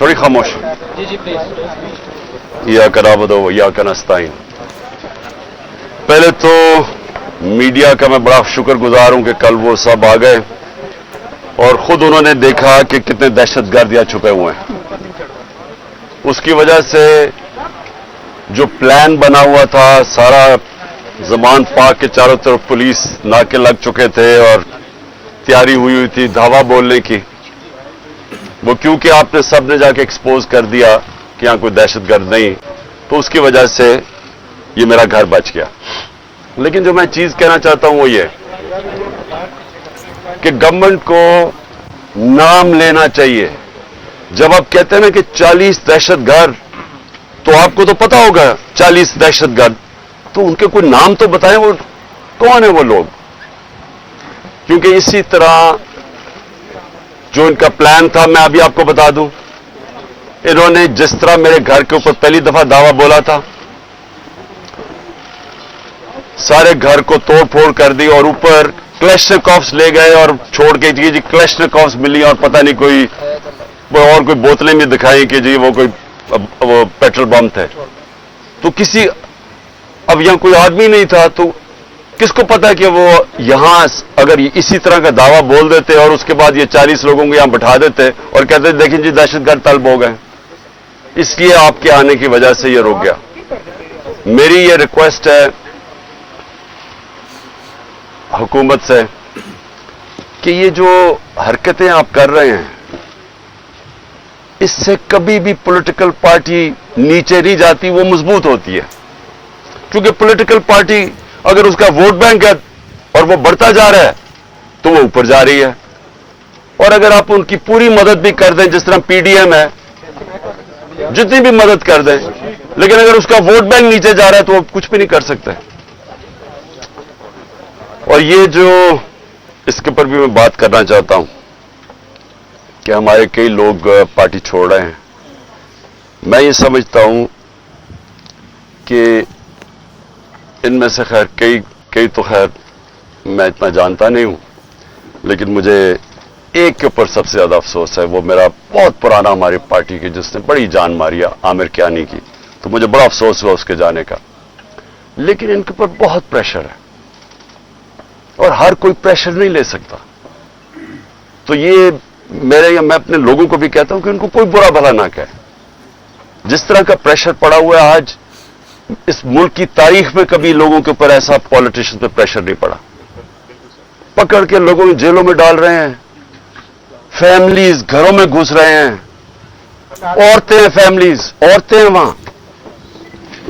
थोड़ी खामोश। जी प्लीज। इय्याका नअबुदु व इय्याका नस्तईन। पहले तो मीडिया का मैं बड़ा शुक्रगुजार हूं कि कल वो सब आ गए और खुद उन्होंने देखा कि कितने दहशतगर्द यहाँ छुपे हुए हैं। उसकी वजह से जो प्लान बना हुआ था, सारा ज़मान पाक के चारों तरफ पुलिस नाके लग चुके थे और तैयारी हुई थी धावा बोलने की, वो क्योंकि आपने सब ने जाके एक्सपोज कर दिया कि यहाँ कोई दहशतगर्द नहीं, तो उसकी वजह से ये मेरा घर बच गया। लेकिन जो मैं चीज कहना चाहता हूं वो ये कि गवर्नमेंट को नाम लेना चाहिए। जब आप कहते हैं ना कि 40 दहशतगर्द, तो आपको तो पता होगा 40 दहशतगर्द, तो उनके कोई नाम तो बताएं, वो कौन है वो लोग। क्योंकि इसी तरह जो इनका प्लान था, मैं अभी आपको बता दूं, इन्होंने जिस तरह मेरे घर के ऊपर पहली दफा दावा बोला था, सारे घर को तोड़ फोड़ कर दी और ऊपर क्लैशनिकोव्स ले गए और छोड़ के जी क्लैशनिकोव्स मिली और पता नहीं कोई और कोई बोतलें भी दिखाई कि जी वो पेट्रोल बम थे। तो किसी, अब यहां कोई आदमी नहीं था, तो किसको पता कि वो यहां अगर इसी तरह का दावा बोल देते और उसके बाद ये 40 लोगों को यहां बिठा देते और कहते देखिए जी दहशतगर्द तलब हो गए। इसलिए आपके आने की वजह से ये रुक गया। मेरी ये रिक्वेस्ट है हुकूमत से कि ये जो हरकतें आप कर रहे हैं, इससे कभी भी पॉलिटिकल पार्टी नीचे नहीं जाती, वो मजबूत होती है। क्योंकि पॉलिटिकल पार्टी अगर उसका वोट बैंक है और वो बढ़ता जा रहा है तो वो ऊपर जा रही है, और अगर आप उनकी पूरी मदद भी कर दें, जिस तरह पीडीएम है, जितनी भी मदद कर दें, लेकिन अगर उसका वोट बैंक नीचे जा रहा है तो वो कुछ भी नहीं कर सकते। और ये जो इसके ऊपर भी मैं बात करना चाहता हूं कि हमारे कई लोग पार्टी छोड़ रहे हैं। मैं ये समझता हूं कि इनमें से खैर कई तो खैर मैं इतना जानता नहीं हूं, लेकिन मुझे एक के ऊपर सबसे ज्यादा अफसोस है। वो मेरा बहुत पुराना हमारी पार्टी की, जिसने बड़ी जान मारी, आमिर कियानी की, तो मुझे बड़ा अफसोस हुआ उसके जाने का। लेकिन इनके ऊपर बहुत प्रेशर है और हर कोई प्रेशर नहीं ले सकता। तो ये मैं अपने लोगों को भी कहता हूं कि उनको कोई बुरा भला ना कहे। जिस तरह का प्रेशर पड़ा हुआ है आज, इस मुल्क की तारीख में कभी लोगों के ऊपर ऐसा पॉलिटिशियन पे प्रेशर नहीं पड़ा। पकड़ के लोगों को जेलों में डाल रहे हैं, फैमिलीज घरों में घुस रहे हैं, औरतें हैं, फैमिलीज औरतें हैं वहां,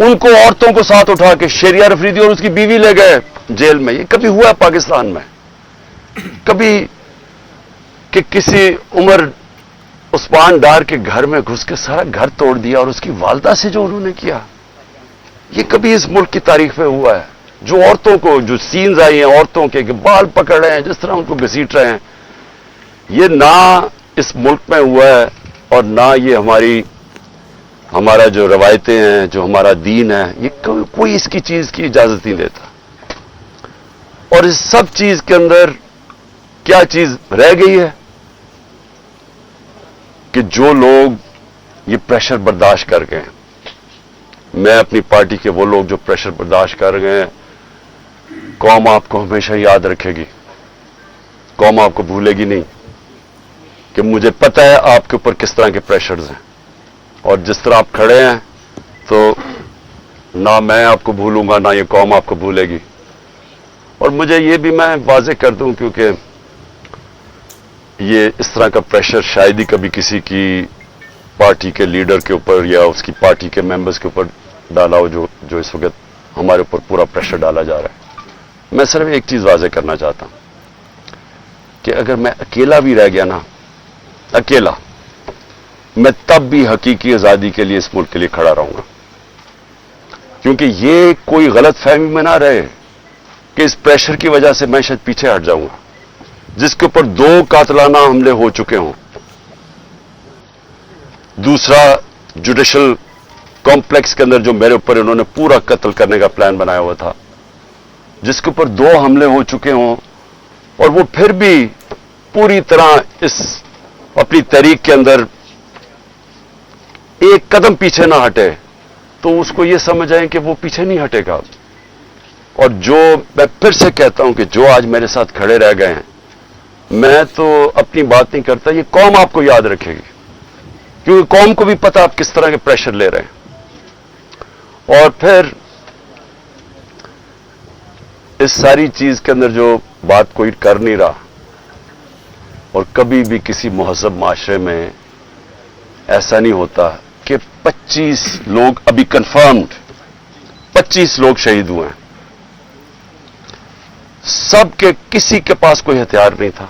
उनको औरतों को साथ उठा के शेरिया रफरीदी और उसकी बीवी ले गए जेल में। ये कभी हुआ पाकिस्तान में? कभी कि किसी उमर उस्मान डार के घर में घुस के सारा घर तोड़ दिया और उसकी वालदा से जो उन्होंने किया, ये कभी इस मुल्क की तारीख में हुआ है? जो औरतों को, जो सीन्स आई हैं औरतों के बाल पकड़ रहे हैं, जिस तरह उनको घसीट रहे हैं, ये ना इस मुल्क में हुआ है और ना ये हमारा जो रवायतें हैं, जो हमारा दीन है, ये कोई इसकी चीज की इजाजत नहीं देता। और इस सब चीज के अंदर क्या चीज रह गई है कि जो लोग ये प्रेशर बर्दाश्त कर गए, मैं अपनी पार्टी के वो लोग जो प्रेशर बर्दाश्त कर गए हैं, कौम आपको हमेशा याद रखेगी, कौम आपको भूलेगी नहीं। कि मुझे पता है आपके ऊपर किस तरह के प्रेशर्स हैं और जिस तरह आप खड़े हैं, तो ना मैं आपको भूलूंगा ना ये कौम आपको भूलेगी। और मुझे ये भी मैं वाज़ेह कर दूं, क्योंकि ये इस तरह का प्रेशर शायद ही कभी किसी की पार्टी के लीडर के ऊपर या उसकी पार्टी के मेंबर्स के ऊपर डाला हो, जो इस वक्त हमारे ऊपर पूरा प्रेशर डाला जा रहा है। मैं सिर्फ एक चीज वाज़ेह करना चाहता हूं कि अगर मैं अकेला भी रह गया ना, अकेला, मैं तब भी हकीकी आजादी के लिए इस मुल्क के लिए खड़ा रहूंगा। क्योंकि ये कोई गलत फहमी में ना रहे कि इस प्रेशर की वजह से मैं शायद पीछे हट जाऊंगा। जिसके ऊपर 2 कातलाना हमले हो चुके हों, दूसरा जुडिशल कॉम्प्लेक्स के अंदर जो मेरे ऊपर इन्होंने पूरा कत्ल करने का प्लान बनाया हुआ था, जिसके ऊपर 2 हमले हो चुके हों, और वो फिर भी पूरी तरह इस अपनी तहरीक के अंदर एक कदम पीछे ना हटे तो उसको ये समझ आए कि वो पीछे नहीं हटेगा। और जो मैं फिर से कहता हूं कि जो आज मेरे साथ खड़े रह गए हैं, मैं तो अपनी बात नहीं करता, ये कौम आपको याद रखेगी, क्योंकि कौम को भी पता आप किस तरह के प्रेशर ले रहे हैं। और फिर इस सारी चीज के अंदर जो बात कोई कर नहीं रहा, और कभी भी किसी महज़ब माशरे में ऐसा नहीं होता कि 25 लोग अभी कंफर्म्ड 25 लोग शहीद हुए हैं, सबके किसी के पास कोई हथियार नहीं था,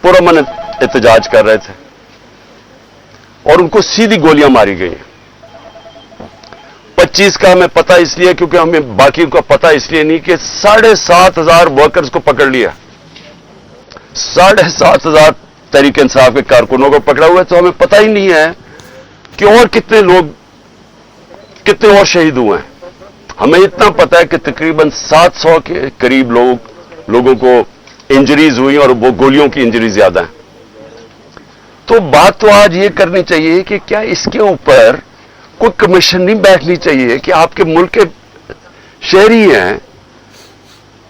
पुरअमन एहतजाज कर रहे थे और उनको सीधी गोलियां मारी गई हैं। 25 का हमें पता इसलिए क्योंकि हमें बाकी का पता इसलिए नहीं कि 7,500 वर्कर्स को पकड़ लिया, 7,500 तहरीक इंसाफ के कारकुनों को पकड़ा हुआ है, तो हमें पता ही नहीं है कि और कितने और शहीद हुए हैं। हमें इतना पता है कि तकरीबन 700 के करीब लोगों को इंजरीज हुई और वो गोलियों की इंजरीज ज्यादा हैं। तो बात तो आज ये करनी चाहिए कि क्या इसके ऊपर कोई कमीशन नहीं बैठनी चाहिए कि आपके मुल्क के शहरी हैं,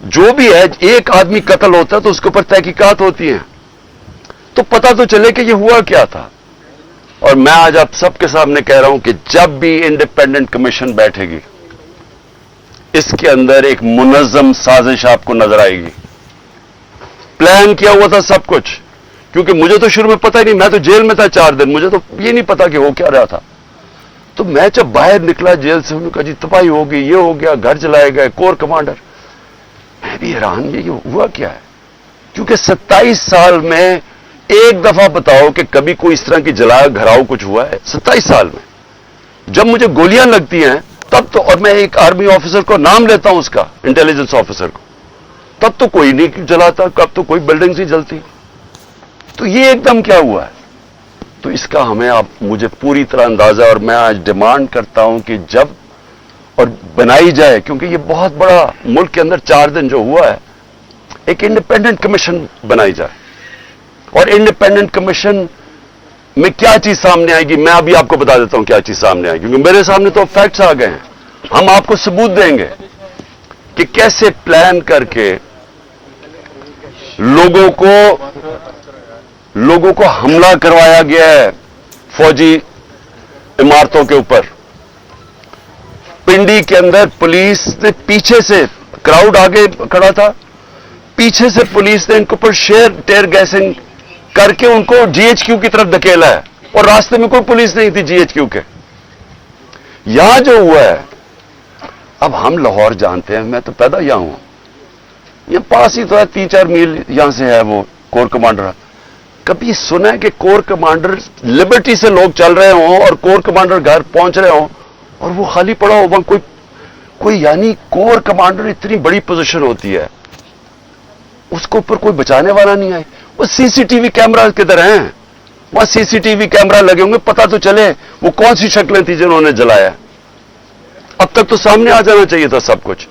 जो भी है, एक आदमी कत्ल होता है तो उसके ऊपर तहकीकात होती है, तो पता तो चले कि ये हुआ क्या था। और मैं आज आप सबके सामने कह रहा हूं कि जब भी इंडिपेंडेंट कमीशन बैठेगी, इसके अंदर एक मुनज़्ज़म साजिश आपको नजर आएगी। प्लान किया हुआ था सब कुछ, क्योंकि मुझे तो शुरू में पता ही नहीं, मैं तो जेल में था 4 दिन, मुझे तो ये नहीं पता कि हो क्या रहा था। तो मैं जब बाहर निकला जेल से, उन्होंने कहा जी तबाही हो गई, ये हो गया, घर जलाए गए, कोर कमांडर। मैं भी हैरान, ये हुआ क्या है? क्योंकि 27 साल में एक दफा बताओ कि कभी कोई इस तरह की जलाया घराव कुछ हुआ है 27 साल में? जब मुझे गोलियां लगती हैं तब तो, और मैं एक आर्मी ऑफिसर को नाम लेता हूं उसका, इंटेलिजेंस ऑफिसर को, तब तो कोई नहीं जलाता, कब तो कोई बिल्डिंग्स ही जलती। तो ये एकदम क्या हुआ है? तो इसका हमें मुझे पूरी तरह अंदाजा, और मैं आज डिमांड करता हूं कि जब और बनाई जाए, क्योंकि ये बहुत बड़ा मुल्क के अंदर 4 दिन जो हुआ है, एक इंडिपेंडेंट कमीशन बनाई जाए। और इंडिपेंडेंट कमीशन में क्या चीज सामने आएगी, मैं अभी आपको बता देता हूं क्या चीज सामने आएगी, क्योंकि मेरे सामने तो फैक्ट्स आ गए हैं। हम आपको सबूत देंगे कि कैसे प्लान करके लोगों को हमला करवाया गया है फौजी इमारतों के ऊपर। पिंडी के अंदर पुलिस ने पीछे से, क्राउड आगे खड़ा था, पीछे से पुलिस ने इनके ऊपर टेयर गैसिंग करके उनको जीएचक्यू की तरफ धकेला है, और रास्ते में कोई पुलिस नहीं थी जीएचक्यू के। यहां जो हुआ है, अब हम लाहौर जानते हैं, मैं तो पैदा यहां हूं, ये पास ही तो है, 3-4 मील यहां से है वो कोर कमांडर। कभी सुना है कि कोर कमांडर लिबर्टी से लोग चल रहे हों और कोर कमांडर घर पहुंच रहे हों और वो खाली पड़ा हो? वहां कोई यानी कोर कमांडर इतनी बड़ी पोजीशन होती है, उसके ऊपर कोई बचाने वाला नहीं आए। वो सीसीटीवी कैमरा किधर हैं? वहां सीसीटीवी कैमरा लगे होंगे, पता तो चले वो कौन सी शक्लें थी जिन्होंने जलाया। अब तक तो सामने आ जाना चाहिए था सब कुछ।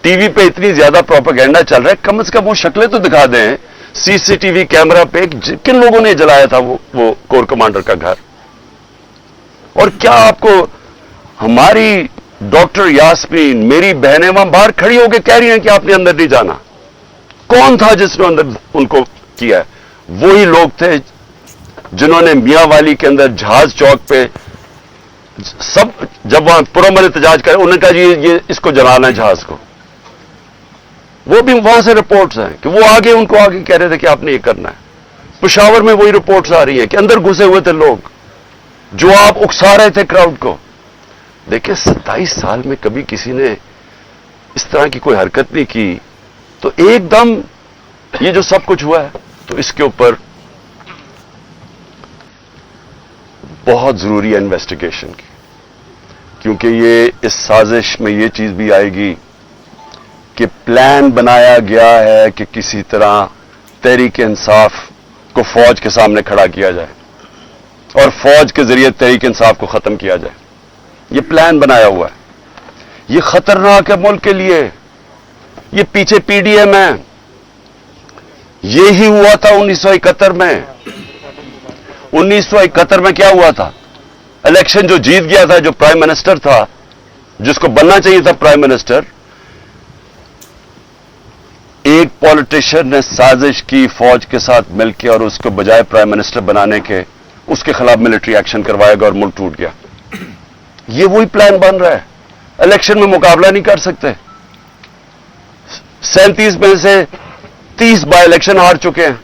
टीवी पे इतनी ज्यादा प्रोपेगेंडा चल रहा है, कम से कम वो शक्लें तो दिखा दें सीसीटीवी कैमरा पे किन लोगों ने जलाया था वो कोर कमांडर का घर। और क्या आपको हमारी डॉक्टर यास्मीन, मेरी बहनें वहां बाहर खड़ी होकर कह रही हैं कि आपने अंदर नहीं जाना। कौन था जिसने अंदर उनको किया है? वही लोग थे जिन्होंने मियां वाली के अंदर जहाज चौक पे सब, जब वहां पुरअमन एहतजाज करे, उन्होंने कहा जी ये इसको जलाना है जहाज को। वो भी वहां से रिपोर्ट्स हैं कि वो उनको आगे कह रहे थे कि आपने ये करना है। पेशावर में वही रिपोर्ट्स आ रही हैं कि अंदर घुसे हुए थे लोग जो आप उकसा रहे थे क्राउड को। देखिए 27 साल में कभी किसी ने इस तरह की कोई हरकत नहीं की, तो एकदम ये जो सब कुछ हुआ है, तो इसके ऊपर बहुत जरूरी है इन्वेस्टिगेशन की, क्योंकि ये इस साजिश में ये चीज भी आएगी कि प्लान बनाया गया है कि किसी तरह तहरीक इंसाफ को फौज के सामने खड़ा किया जाए और फौज के जरिए तहरीक इंसाफ को खत्म किया जाए। ये प्लान बनाया हुआ है। ये खतरनाक है मुल्क के लिए। ये पीछे पीडीएम है। ये ही हुआ था 1971 में। 1971 में क्या हुआ था? इलेक्शन जो जीत गया था, जो प्राइम मिनिस्टर था, जिसको बनना चाहिए था प्राइम मिनिस्टर, एक पॉलिटिशियन ने साजिश की फौज के साथ मिलकर और उसको बजाय प्राइम मिनिस्टर बनाने के उसके खिलाफ मिलिट्री एक्शन करवाएगा और मुल्क टूट गया। ये वही प्लान बन रहा है। इलेक्शन में मुकाबला नहीं कर सकते। 37 में से 30 बाय इलेक्शन हार चुके हैं।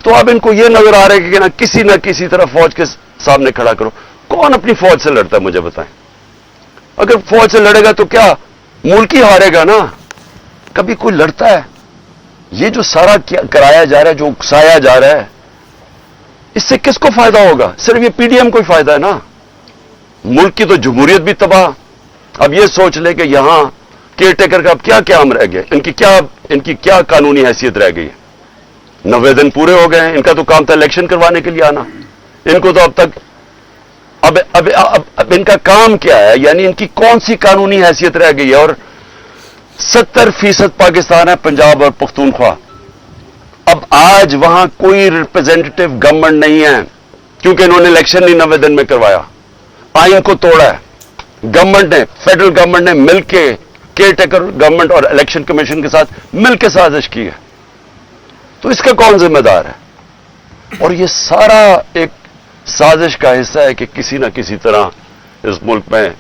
तो अब इनको यह नजर आ रहा है कि ना किसी तरह फौज के सामने खड़ा करो। कौन अपनी फौज से लड़ता है मुझे बताएं? अगर फौज से लड़ेगा तो क्या मुल्क ही हारेगा ना? कभी कोई लड़ता है? ये जो सारा कराया जा रहा है, जो उकसाया जा रहा है, इससे किसको फायदा होगा? सिर्फ ये पीडीएम को ही फायदा है ना। मुल्क की तो जमहूरियत भी तबाह। अब ये सोच ले कि यहां केयर टेकर का अब क्या काम रह गया, इनकी क्या कानूनी हैसियत रह गई है? 90 दिन पूरे हो गए हैं। इनका तो काम था इलेक्शन करवाने के लिए आना। इनको तो अब तक अब इनका काम क्या है? यानी इनकी कौन सी कानूनी हैसियत रह गई है? और 70% पाकिस्तान है, पंजाब और पख्तूनख्वा। अब आज वहां कोई रिप्रेजेंटेटिव गवर्नमेंट नहीं है क्योंकि इन्होंने इलेक्शन नहीं 90 दिन में करवाया, आइन को तोड़ा है। गवर्नमेंट ने, फेडरल गवर्नमेंट ने मिलकर केयर टेकर गवर्नमेंट और इलेक्शन कमीशन के साथ मिलकर साजिश की है। तो इसका कौन जिम्मेदार है? और ये सारा एक साजिश का हिस्सा है कि किसी ना किसी तरह इस मुल्क में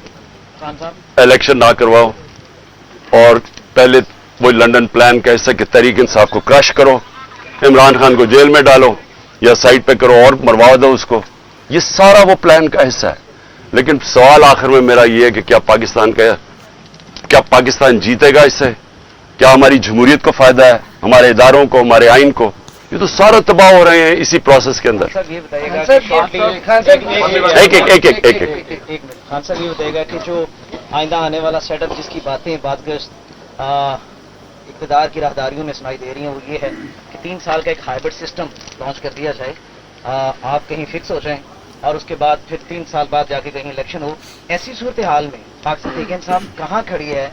इलेक्शन ना करवाओ और पहले वो लंदन प्लान का हिस्सा कि तहरीक इंसाफ को क्रश करो, इमरान खान को जेल में डालो या साइड पे करो और मरवा दो उसको। ये सारा वो प्लान का हिस्सा है। लेकिन सवाल आखिर में मेरा ये है कि क्या पाकिस्तान जीतेगा इससे? क्या हमारी जमहूरियत को फायदा है, हमारे इदारों को, हमारे आइन को? ये तो सारा तबाह हो रहे हैं इसी प्रोसेस के अंदर। सर ये बताइएगा एक खान साहब ये बताइएगा कि जो आइंदा आने वाला सेटअप जिसकी बातें इक़्तिदार की राहदारियों में सुनाई दे रही हैं, वो ये है कि 3 साल का एक हाइब्रिड सिस्टम लॉन्च कर दिया जाए। आप कहीं फिक्स हो जाएं और उसके बाद फिर 3 साल बाद जाके कहीं इलेक्शन हो। ऐसी सूरत हाल में पाकिस्तान तहरीक इंसाफ कहाँ खड़ी है?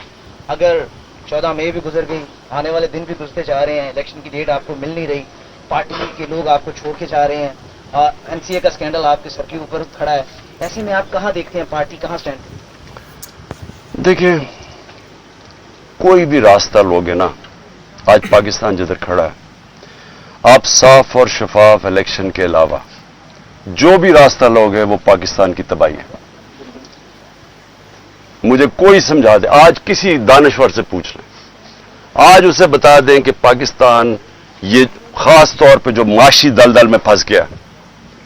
अगर 14 मई भी गुजर गई, आने वाले दिन भी गुजरते जा रहे हैं, इलेक्शन की डेट आपको मिल नहीं रही, पार्टी के लोग आपको छोड़ के जा रहे हैं, एनसीए का स्कैंडल आपके सर के ऊपर खड़ा है, ऐसे में आप कहाँ देखते हैं पार्टी कहाँ स्टैंड? देखिए, कोई भी रास्ता लोगे ना, आज पाकिस्तान जिधर खड़ा है, आप साफ और शफाफ इलेक्शन के अलावा जो भी रास्ता लोगे वो पाकिस्तान की तबाही है। मुझे कोई समझा दे, आज किसी दानश्वर से पूछ लें, आज उसे बता दें कि पाकिस्तान ये खास तौर पे जो माशी दलदल में फंस गया,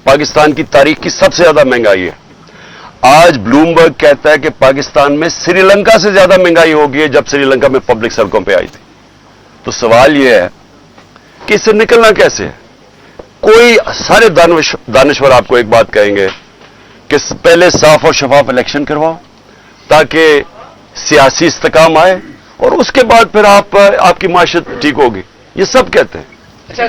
पाकिस्तान की तारीख की सबसे ज्यादा महंगाई है। आज ब्लूमबर्ग कहता है कि पाकिस्तान में श्रीलंका से ज्यादा महंगाई हो गई है जब श्रीलंका में पब्लिक सड़कों पे आई थी। तो सवाल यह है कि इससे निकलना कैसे है? कोई सारे दानश्वर आपको एक बात कहेंगे कि पहले साफ और शफाफ इलेक्शन करवाओ ताकि सियासी इस्तेकाम आए और उसके बाद फिर आपकी माशत ठीक होगी। ये सब कहते हैं। ये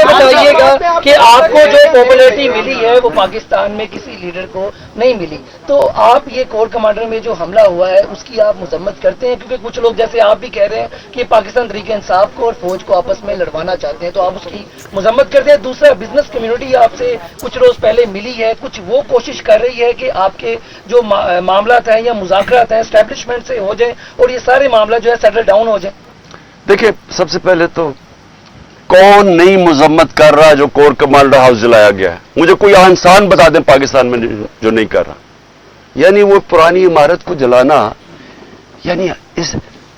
बताइएगा कि आपको जो पॉपुलैरिटी मिली है वो पाकिस्तान में किसी लीडर को नहीं मिली, तो आप ये कोर कमांडर में जो हमला हुआ है उसकी आप मजम्मत करते हैं? क्योंकि कुछ लोग जैसे आप भी कह रहे हैं कि पाकिस्तान तहरीक इंसाफ को और फौज को आपस में लड़वाना चाहते हैं, तो आप उसकी मजम्मत करते हैं। दूसरा, बिजनेस कम्युनिटी आपसे कुछ रोज पहले मिली है, कुछ वो कोशिश कर रही है कि आपके जो मामला हैं या मुज़ाकरात हैं एस्टेब्लिशमेंट से हो जाए और ये सारे मामला जो है सेटल डाउन हो जाए। देखिए, सबसे पहले तो कौन नई मजम्मत कर रहा है जो कोर कमांडर हाउस जलाया गया है? मुझे कोई इंसान बता दें पाकिस्तान में जो नहीं कर रहा। यानी वो पुरानी इमारत को जलाना, यानी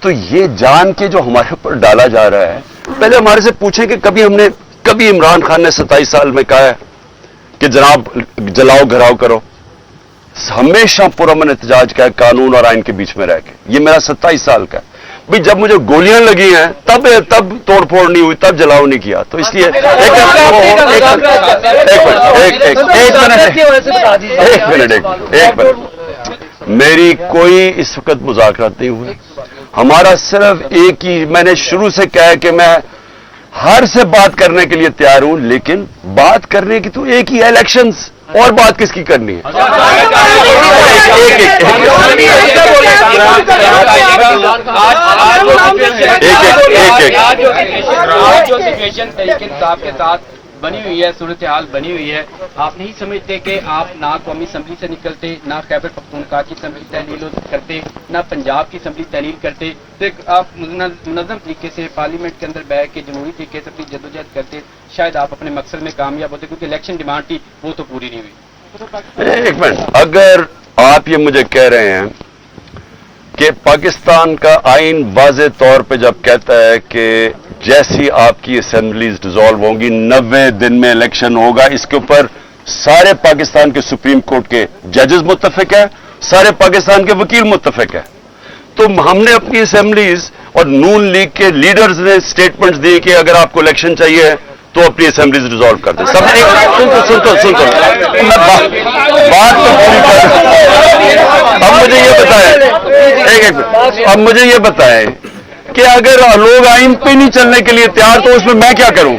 तो ये जान के जो हमारे ऊपर डाला जा रहा है। पहले हमारे से पूछें कि कभी इमरान खान ने 27 साल में कहा है कि जनाब जलाओ घराव करो? हमेशा पुरअमन एहतजाज का है, कानून और आइन के बीच में रह के। ये मेरा 27 साल का है भाई। जब मुझे गोलियां लगी हैं तब तोड़फोड़ नहीं हुई, तब जलाओ नहीं किया। तो इसलिए एक मिनट, मेरी कोई इस वक्त मुज़ाकरात नहीं हुए। हमारा सिर्फ एक ही, मैंने शुरू से कहा है कि मैं हर से बात करने के लिए तैयार हूं, लेकिन बात करने की तो एक ही है, इलेक्शंस। और बात किसकी करनी है? जो सिचुएशन तहरीक इंसाफ के साथ बनी हुई है, सूरत हाल बनी हुई है, आप नहीं समझते कि आप ना कौमी असम्बली से निकलते, ना खैबर पख्तूनख्वा की असम्बली तहलील करते, ना पंजाब की असम्बली तहलील करते, तो आप मुनज़्ज़म तरीके से पार्लियामेंट के अंदर बैठ के जमहूरी तरीके से अपनी जद्दोजहद करते, शायद आप अपने मकसद में कामयाब होते, क्योंकि इलेक्शन डिमांड थी वो तो पूरी नहीं हुई। एक मिनट, अगर आप ये मुझे कह रहे हैं कि पाकिस्तान का आइन वाज़े तौर पे जब कहता है कि जैसी आपकी असेंबलीज डिसॉल्व होंगी 90 दिन में इलेक्शन होगा, इसके ऊपर सारे पाकिस्तान के सुप्रीम कोर्ट के जजेस मुत्तफिक है, सारे पाकिस्तान के वकील मुत्तफिक है, तो हमने अपनी असेंबलीज और नून लीग के लीडर्स ने स्टेटमेंट्स दिए कि अगर आपको इलेक्शन चाहिए तो अपनी असेंबलीज डिसॉल्व कर दें। सब सुन बात तो पूरी कर। अब मुझे ये बताएं, एक मिनट, अब मुझे ये बताएं कि अगर लोग आइन पे नहीं चलने के लिए तैयार तो उसमें मैं क्या करूं?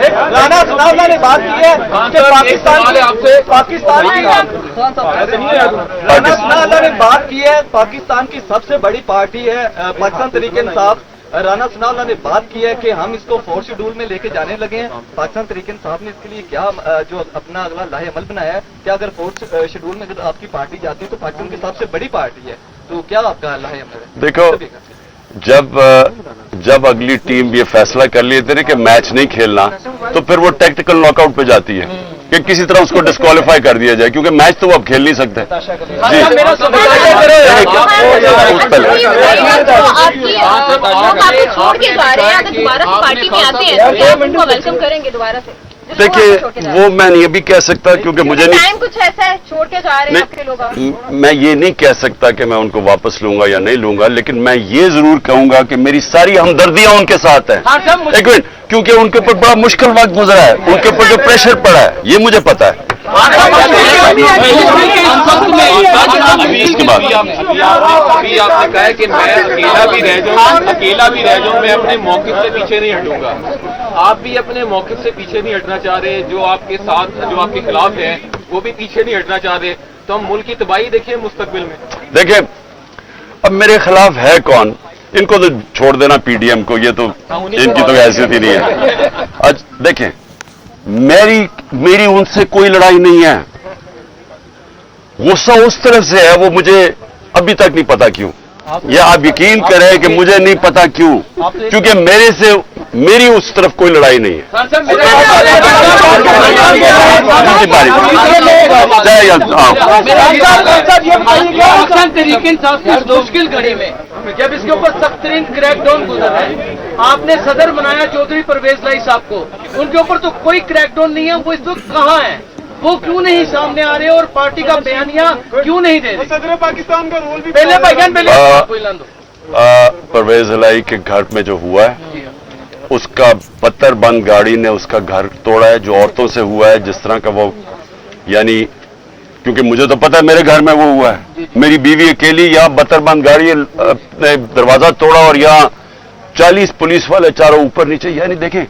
एक राणा ने बात की है कि पाकिस्तान की सबसे बड़ी पार्टी है पाकिस्तान तहरीक इंसाफ। राणा सनाउल्लाह ने बात की है कि हम इसको 4th शेड्यूल में लेके जाने लगे हैं। पाकिस्तान तहरीक इंसाफ ने इसके लिए क्या जो अपना अगला लाहे अमल बनाया है कि अगर 4th शेड्यूल में अगर आपकी पार्टी जाती है तो पाकिस्तान की सबसे बड़ी पार्टी है, तो क्या आपका लाहे अमल है? देखो, जब अगली टीम ये फैसला कर लेते थे कि मैच नहीं खेलना, तो फिर वो टैक्टिकल नॉकआउट पे जाती है कि किसी तरह उसको डिस्क्वालीफाई कर दिया जाए, क्योंकि मैच तो वो अब खेल नहीं सकते। देखिए, वो मैं ये भी कह सकता, क्योंकि मुझे नहीं, कुछ ऐसा है छोड़ के जा रहे हैं आपके लोग। मैं ये नहीं कह सकता कि मैं उनको वापस लूंगा या नहीं लूंगा, लेकिन मैं ये जरूर कहूंगा कि मेरी सारी हमदर्दियां उनके साथ है। एक मिनट, क्योंकि उनके ऊपर बड़ा मुश्किल वक्त गुजरा है, उनके ऊपर जो प्रेशर पड़ा है ये मुझे पता है। इसके बाद अभी आपने कहा है कि मैं अकेला भी रह जाऊं, मैं अपने मौक़िफ़ से पीछे नहीं हटूंगा। आप भी अपने मौक़िफ़ से पीछे नहीं हटना चाह रहे, जो आपके साथ जो आपके खिलाफ हैं वो भी पीछे नहीं हटना चाह रहे, तो हम मुल्क की तबाही देखें मुस्तकबिल में। देखिए, अब मेरे खिलाफ है कौन? इनको तो छोड़ देना पीडीएम को, ये तो इनकी तो हैसियत ही नहीं है। आज देखें, मेरी उनसे कोई लड़ाई नहीं है, गुस्सा उस तरफ से है, वो मुझे अभी तक नहीं पता क्यों। या आप यकीन करें कि मुझे नहीं पता क्यों, क्योंकि मेरी उस तरफ कोई लड़ाई नहीं है। मुश्किल घड़ी में जब इसके ऊपर सख्तरीन क्रैकडाउन गुजर है, आपने सदर बनाया चौधरी परवेज लाई साहब को, उनके ऊपर तो कोई क्रैकडाउन नहीं है, वो इस वक्त कहाँ है? वो क्यों नहीं सामने आ रहे और पार्टी का बयानिया क्यों नहीं दे रहे? सदर पाकिस्तान का रोल भी पहले परवेज लाई के घर में जो हुआ है, उसका पत्थर बंद गाड़ी ने उसका घर तोड़ा है, जो औरतों से हुआ है, जिस तरह का वो, यानी क्योंकि मुझे तो पता है मेरे घर में वो हुआ है, मेरी बीवी अकेली, यहाँ पत्थर बंद गाड़ी ने दरवाजा तोड़ा और यहाँ 40 पुलिस वाले चारों ऊपर नीचे। यानी देखें,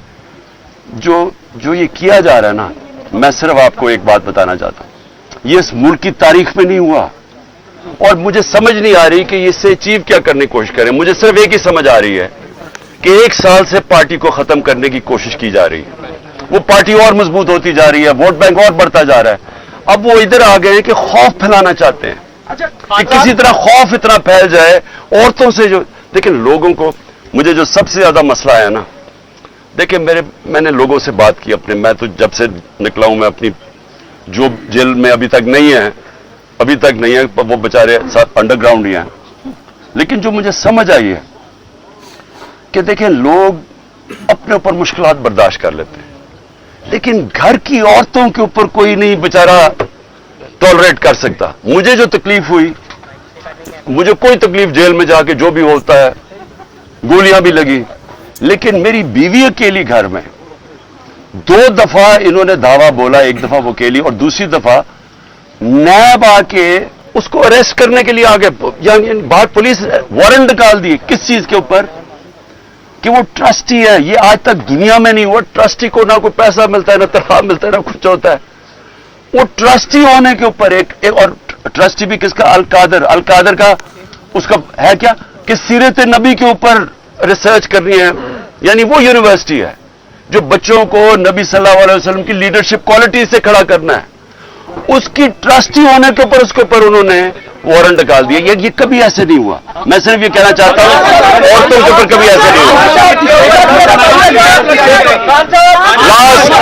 जो ये किया जा रहा है ना, मैं सिर्फ आपको एक बात बताना चाहता हूं, ये इस मुल्क की तारीख में नहीं हुआ, और मुझे समझ नहीं आ रही कि इससे अचीव क्या करने की कोशिश करें। मुझे सिर्फ एक ही समझ आ रही है कि 1 साल से पार्टी को खत्म करने की कोशिश की जा रही है, वो पार्टी और मजबूत होती जा रही है, वोट बैंक और बढ़ता जा रहा है। अब वो इधर आ गए कि खौफ फैलाना चाहते हैं कि किसी तरह खौफ इतना फैल जाए औरतों से। जो लेकिन लोगों को, मुझे जो सबसे ज्यादा मसला है ना, देखिए मैंने लोगों से बात की अपने, मैं तो जब से निकला हूं, मैं अपनी जो जेल में अभी तक नहीं है, वो बेचारे अंडरग्राउंड ही हैं, लेकिन जो मुझे समझ आई है कि देखिए, लोग अपने ऊपर मुश्किलात बर्दाश्त कर लेते हैं, लेकिन घर की औरतों के ऊपर कोई नहीं बेचारा टॉलरेट कर सकता। मुझे जो तकलीफ हुई, मुझे कोई तकलीफ जेल में जाके जो भी होता है, गोलियां भी लगी, लेकिन मेरी बीवी अकेली घर में 2 दफा इन्होंने धावा बोला, एक दफा वो अकेली और दूसरी दफा नैब आके उसको अरेस्ट करने के लिए आगे, यानी बाहर पुलिस वारंट निकाल दिए। किस चीज के ऊपर? कि वो ट्रस्टी है। ये आज तक दुनिया में नहीं हुआ। ट्रस्टी को ना कोई पैसा मिलता है, ना तनख्वाह मिलता है, ना कुछ होता है। वो ट्रस्टी होने के ऊपर एक और ट्रस्टी भी किसका? अल कादर का उसका है क्या कि सीरत नबी के ऊपर रिसर्च करनी है, यानी वो यूनिवर्सिटी है जो बच्चों को नबी सल्लल्लाहु अलैहि वसल्लम की लीडरशिप क्वालिटी से खड़ा करना है। उसकी ट्रस्टी होने के ऊपर उसके ऊपर उन्होंने वारंट निकाल दिया। ये कभी ऐसे नहीं हुआ। मैं सिर्फ ये कहना चाहता हूं औरतों के ऊपर कभी ऐसे नहीं हुआ। लास्ट